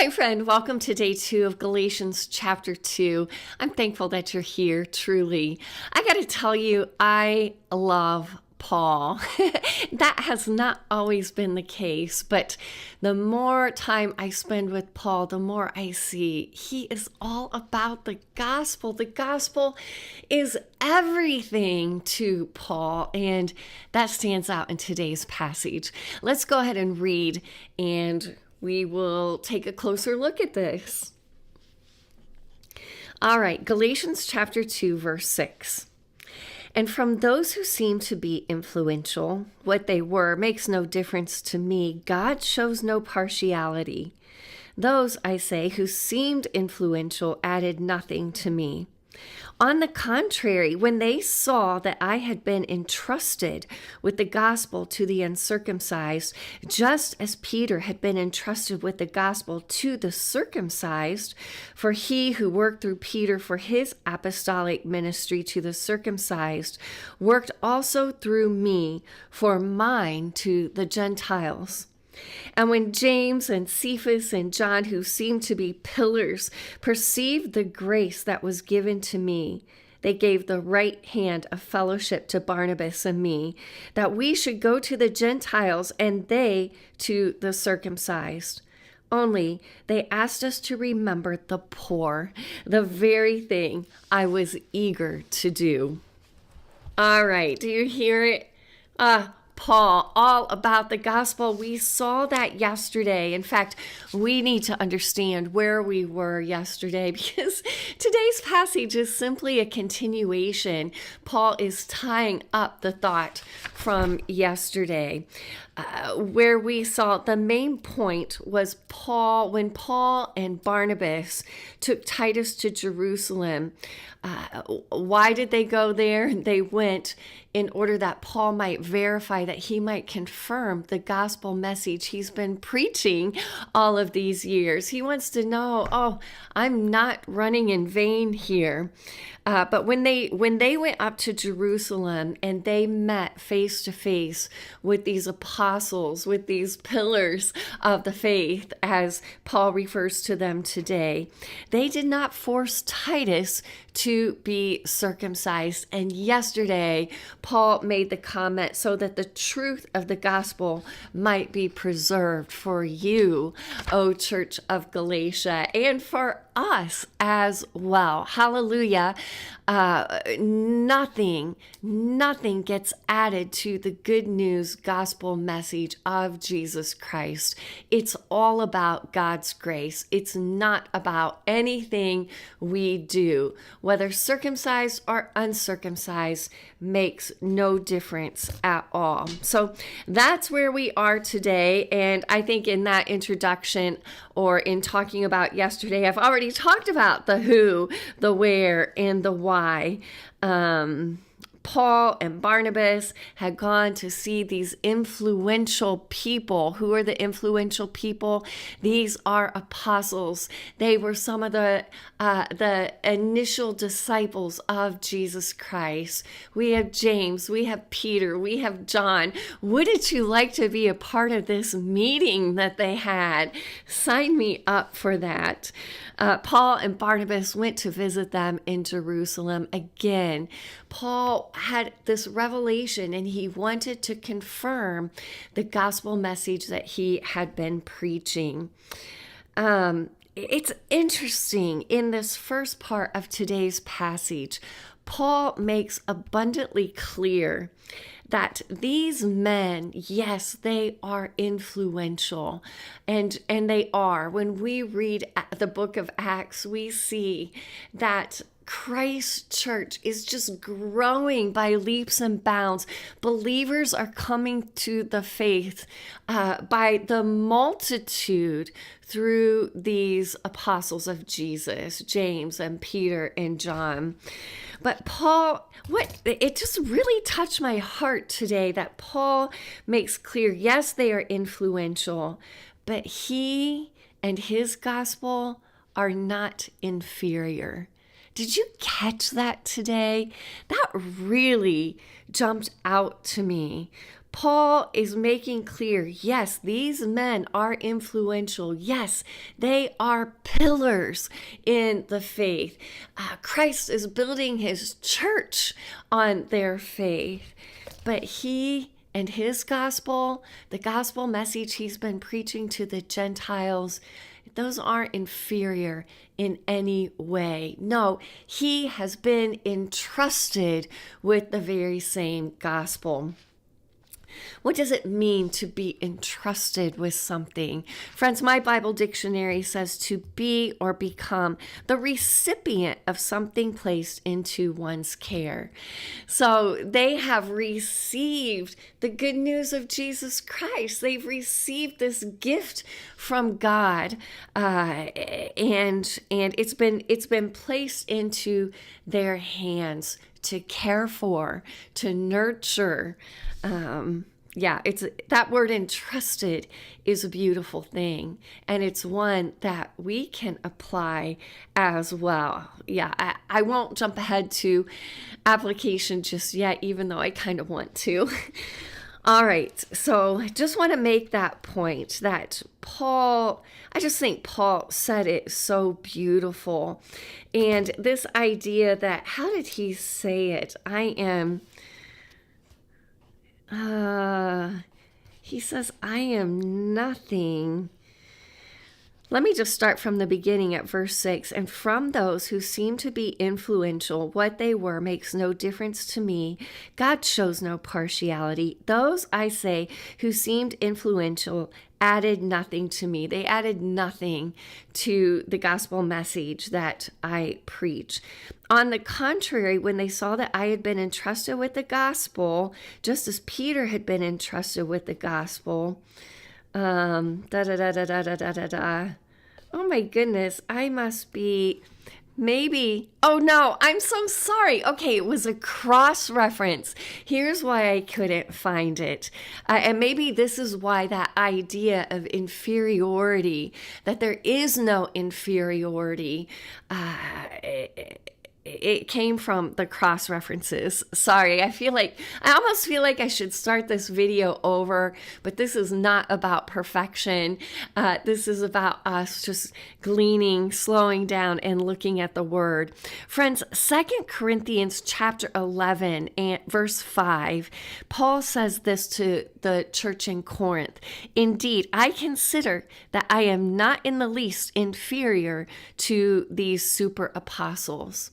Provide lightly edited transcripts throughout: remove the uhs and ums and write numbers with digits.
Hi, friend. Welcome to day 2 of Galatians chapter 2. I'm thankful that you're here, truly. I got to tell you, I love Paul. That has not always been the case, but the more time I spend with Paul, the more I see he is all about the gospel. The gospel is everything to Paul, and that stands out in today's passage. Let's go ahead and read, and we will take a closer look at this. All right, Galatians chapter 2, verse 6. And from those who seem to be influential, what they were makes no difference to me. God shows no partiality. Those, I say, who seemed influential added nothing to me. On the contrary, when they saw that I had been entrusted with the gospel to the uncircumcised, just as Peter had been entrusted with the gospel to the circumcised, for he who worked through Peter for his apostolic ministry to the circumcised, worked also through me for mine to the Gentiles. And when James and Cephas and John, who seemed to be pillars, perceived the grace that was given to me, they gave the right hand of fellowship to Barnabas and me, that we should go to the Gentiles and they to the circumcised. Only they asked us to remember the poor, the very thing I was eager to do. All right, do you hear it? Paul, all about the gospel. We saw that yesterday. In fact, we need to understand where we were yesterday because today's passage is simply a continuation. Paul is tying up the thought from yesterday, where we saw the main point was when Paul and Barnabas took Titus to Jerusalem. Why did they go there? They went in order that Paul might verify, that he might confirm the gospel message he's been preaching all of these years. He wants to know, I'm not running in vain here. But when they went up to Jerusalem and they met face to face with these apostles, with these pillars of the faith, as Paul refers to them today, they did not force Titus to be circumcised. And yesterday, Paul made the comment so that the truth of the gospel might be preserved for you, O Church of Galatia, and for us as well. Hallelujah. Nothing gets added to the good news gospel message of Jesus Christ. It's all about God's grace. It's not about anything we do. Whether circumcised or uncircumcised makes no difference at all. So that's where we are today. And I think in that introduction, or in talking about yesterday, I've already talked about the who, the where, and the why. Paul and Barnabas had gone to see these influential people. Who are the influential people? These are apostles. They were some of the initial disciples of Jesus Christ. We have James, we have Peter, we have John. Wouldn't you like to be a part of this meeting that they had? Sign me up for that. Paul and Barnabas went to visit them in Jerusalem. Again, Paul had this revelation and he wanted to confirm the gospel message that he had been preaching. It's interesting in this first part of today's passage, Paul makes abundantly clear that these men, yes, they are influential, and they are. When we read the book of Acts, we see that Christ's church is just growing by leaps and bounds. Believers are coming to the faith by the multitude through these apostles of Jesus, James and Peter and John. But Paul, it just really touched my heart today that Paul makes clear, yes, they are influential, but he and his gospel are not inferior. Did you catch that today? That really jumped out to me. Paul is making clear, yes, these men are influential. Yes, they are pillars in the faith. Christ is building his church on their faith. But he and his gospel, the gospel message he's been preaching to the Gentiles, those aren't inferior in any way. No, he has been entrusted with the very same gospel. What does it mean to be entrusted with something? Friends, my Bible dictionary says to be or become the recipient of something placed into one's care. So they have received the good news of Jesus Christ. They've received this gift from God, and it's been placed into their hands to care for, to nurture. It's that word entrusted is a beautiful thing, and it's one that we can apply as well. I won't jump ahead to application just yet, even though I kind of want to. All right, so I just want to make that point that I just think Paul said it so beautiful. And this idea that, how did he say it? He says, I am nothing. Let me just start from the beginning at verse 6. And from those who seem to be influential, what they were makes no difference to me. God shows no partiality. Those, I say, who seemed influential added nothing to me. They added nothing to the gospel message that I preach. On the contrary, when they saw that I had been entrusted with the gospel, just as Peter had been entrusted with the gospel, oh my goodness, I must be oh no, I'm so sorry. Okay, it was a cross reference. Here's why I couldn't find it. And maybe this is why that idea of inferiority, that there is no inferiority, it came from the cross references. Sorry, I almost feel like I should start this video over, but this is not about perfection. This is about us just gleaning, slowing down, and looking at the word. Friends, 2 Corinthians chapter 11 and verse 5, Paul says this to the church in Corinth. Indeed, I consider that I am not in the least inferior to these super apostles.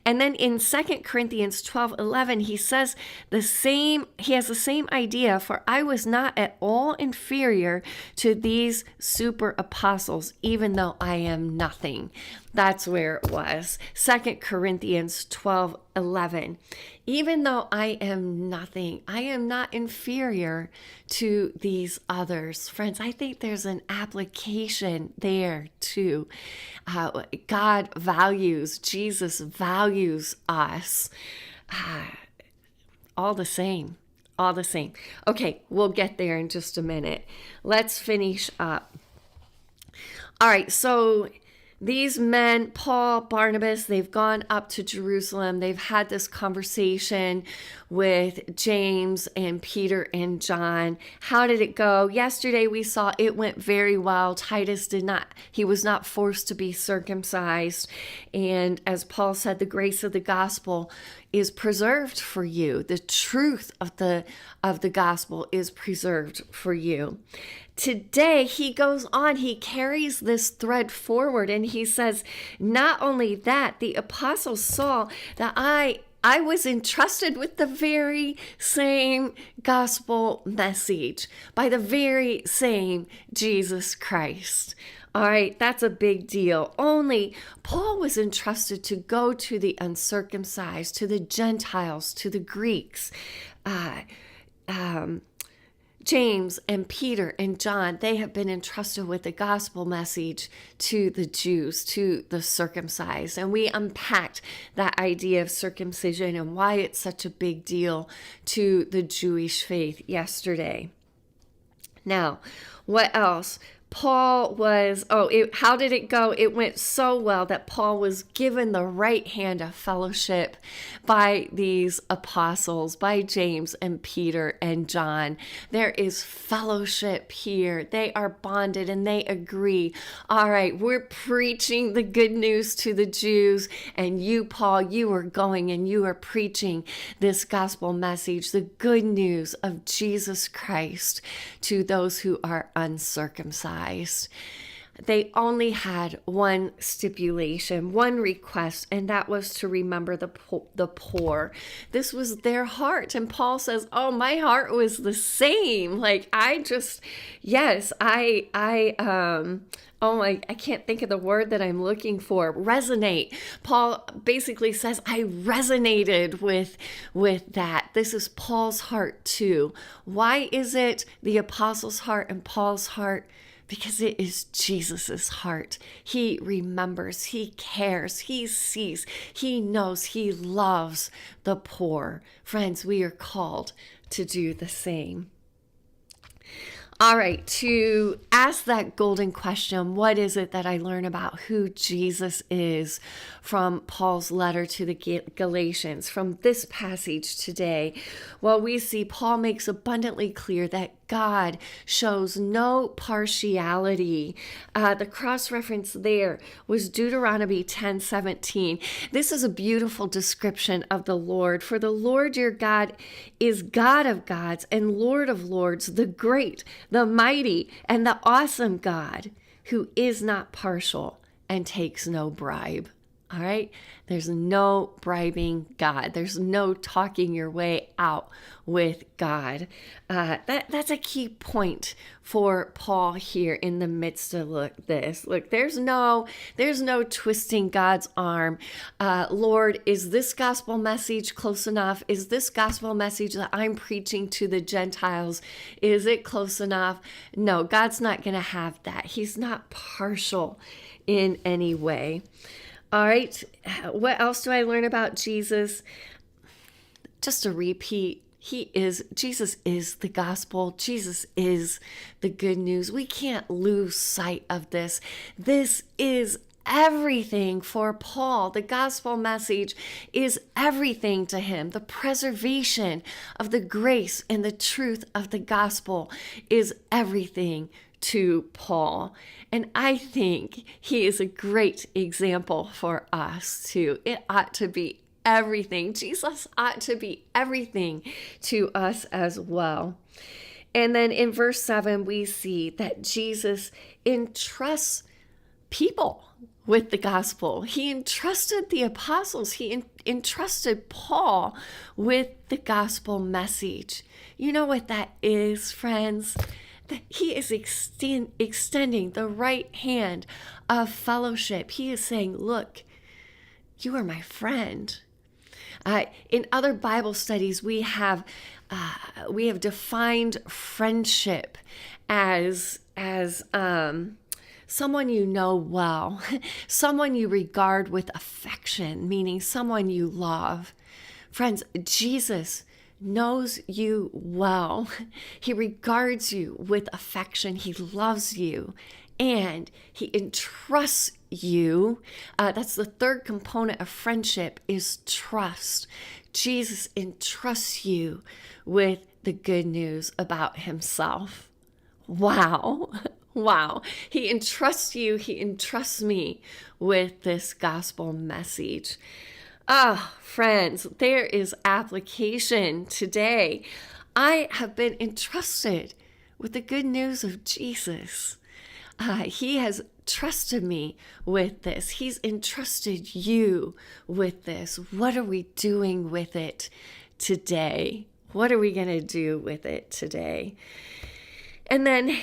And then in 2 Corinthians 12:11, he says he has the same idea, for I was not at all inferior to these super apostles, even though I am nothing. That's where it was. 2 Corinthians 12:11. Even though I am nothing, I am not inferior to these others. Friends, I think there's an application there too. God values, Jesus values us all the same. Okay, we'll get there in just a minute. Let's finish up. All right, so these men, Paul, Barnabas, they've gone up to Jerusalem. They've had this conversation with James and Peter and John. How did it go? Yesterday we saw it went very well. Titus he was not forced to be circumcised. And as Paul said, the grace of the gospel is preserved for you. The truth of the gospel is preserved for you. Today, he goes on, he carries this thread forward, and he says, not only that, the apostles saw that I was entrusted with the very same gospel message by the very same Jesus Christ. All right, that's a big deal. Only Paul was entrusted to go to the uncircumcised, to the Gentiles, to the Greeks. James and Peter and John, they have been entrusted with the gospel message to the Jews, to the circumcised. And we unpacked that idea of circumcision and why it's such a big deal to the Jewish faith yesterday. Now, what else? how did it go? It went so well that Paul was given the right hand of fellowship by these apostles, by James and Peter and John. There is fellowship here. They are bonded and they agree. All right, we're preaching the good news to the Jews, and you, Paul, you are going and you are preaching this gospel message, the good news of Jesus Christ to those who are uncircumcised. They only had one stipulation, one request, and that was to remember the poor. This was their heart. And Paul says, oh, my heart was the same. Like, I can't think of the word that I'm looking for. Resonate. Paul basically says, I resonated with that. This is Paul's heart too. Why is it the apostles' heart and Paul's heart? Because it is Jesus's heart. He remembers, he cares, he sees, he knows, he loves the poor. Friends, we are called to do the same. All right, to ask that golden question, what is it that I learn about who Jesus is from Paul's letter to the Galatians, from this passage today? Well, we see Paul makes abundantly clear that God shows no partiality. The cross-reference there was Deuteronomy 10:17. This is a beautiful description of the Lord. For the Lord your God is God of gods and Lord of lords, the great, the mighty, and the awesome God, who is not partial and takes no bribe. All right? There's no bribing God. There's no talking your way out with God. That's a key point for Paul here in the midst of this. Look, there's no twisting God's arm. Lord, is this gospel message close enough? Is this gospel message that I'm preaching to the Gentiles, is it close enough? No, God's not going to have that. He's not partial in any way. All right, what else do I learn about Jesus? Just a repeat. Jesus is the gospel. Jesus is the good news. We can't lose sight of this. This is everything for Paul. The gospel message is everything to him. The preservation of the grace and the truth of the gospel is everything to Paul. And I think he is a great example for us too. It ought to be everything. Jesus ought to be everything to us as well. And then in verse 7, we see that Jesus entrusts people with the gospel. He entrusted the apostles. He entrusted Paul with the gospel message. You know what that is, friends? He is extending the right hand of fellowship. He is saying, look, you are my friend. In other Bible studies, we have defined friendship as someone you know well, someone you regard with affection, meaning someone you love. Friends, Jesus knows you well. He regards you with affection. He loves you, and he entrusts you. That's the third component of friendship, is trust. Jesus entrusts you with the good news about himself. Wow. Wow. He entrusts you. He entrusts me with this gospel message. Friends, there is application today. I have been entrusted with the good news of Jesus. He has trusted me with this. He's entrusted you with this. What are we doing with it today? What are we going to do with it today? And then,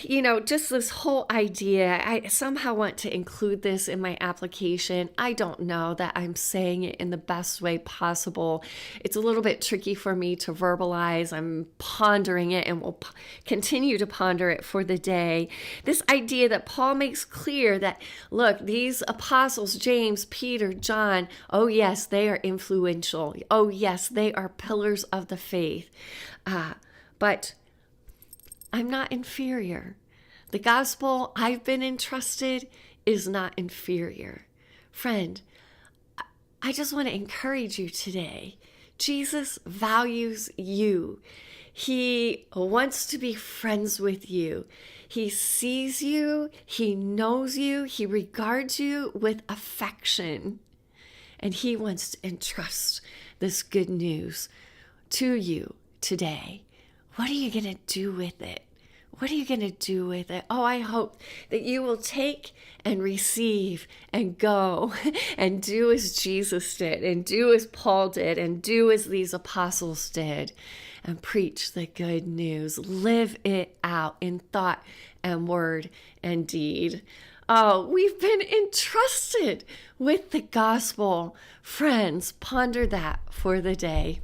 just this whole idea, I somehow want to include this in my application. I don't know that I'm saying it in the best way possible. It's a little bit tricky for me to verbalize. I'm pondering it and will continue to ponder it for the day. This idea that Paul makes clear that, look, these apostles, James, Peter, John, oh yes, they are influential. Oh yes, they are pillars of the faith. But I'm not inferior. The gospel I've been entrusted is not inferior. Friend, I just want to encourage you today. Jesus values you. He wants to be friends with you. He sees you. He knows you. He regards you with affection. And he wants to entrust this good news to you today. What are you going to do with it? What are you going to do with it? Oh, I hope that you will take and receive and go and do as Jesus did and do as Paul did and do as these apostles did and preach the good news. Live it out in thought and word and deed. Oh, we've been entrusted with the gospel. Friends, ponder that for the day.